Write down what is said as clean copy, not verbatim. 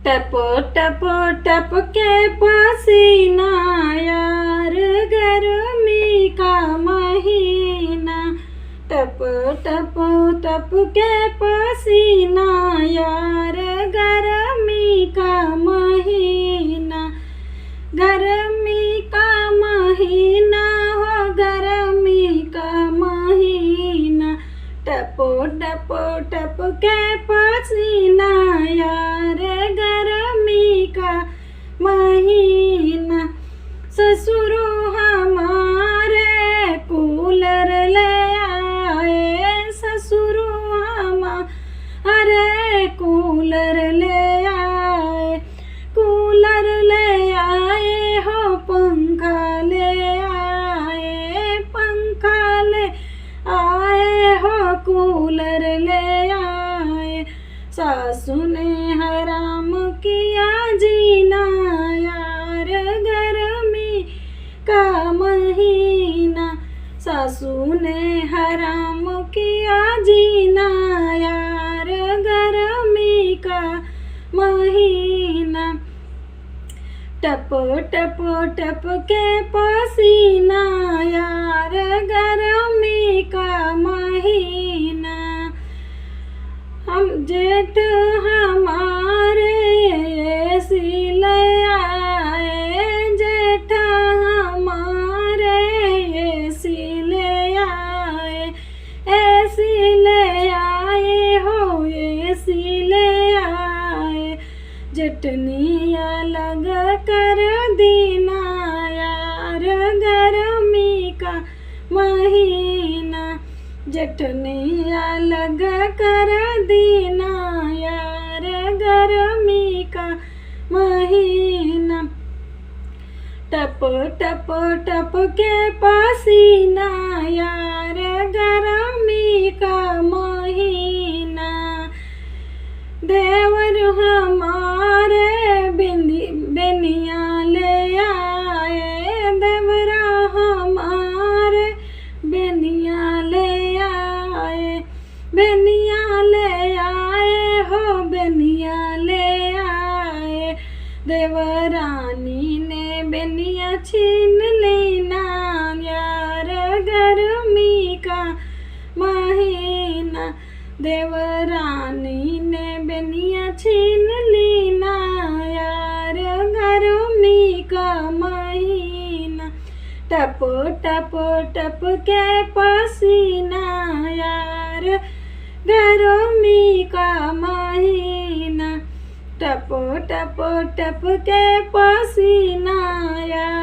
टप टप टप के पसीना यार गर्मी का महीना। टप टप टप के पसीना यार गर्मी का महीना। गर्मी का महीना हो गर्मी का महीना। टप टप टप के पसीना यार गर्मी का महीना। ससुरो हमारे कूलर ले आए। ससुरो हमारे कूलर ले आए। कूलर ले आए हो पंखा ले आए। पंखा ले आए हो कूलर ले आए। सासू ने हराम किया जीना यार गर्मी का महीना। सासू ने हराम किया जीना यार गर्मी का महीना। टप टप टप के पसीना यार गर्मी का महीना। हम जेठ हमारे एसी ले आए। जेठ हमारे एसी ले आए। एसी ले आए हो एसी ले आए। जटनी अलग कर देना यार गर्मी का महीना। जटनी अलग कर देना यार गर्मी का महीना। टप टप टप के पसीना यार गर्मी का महीना। देवर हमारे बेनिया ले आए। देवरा हमारे बेनिया ले आए। बेनिया ले आए हो बेनिया ले आए। देवरानी ने बेनिया छीन लेना यार गर्मी का महीना। देवरानी ने बेनिया छीन लेना यार गर्मी का महीना। टप टप टप के पसीना यार गर्मी का महीना। टप टप टप के पसीना यार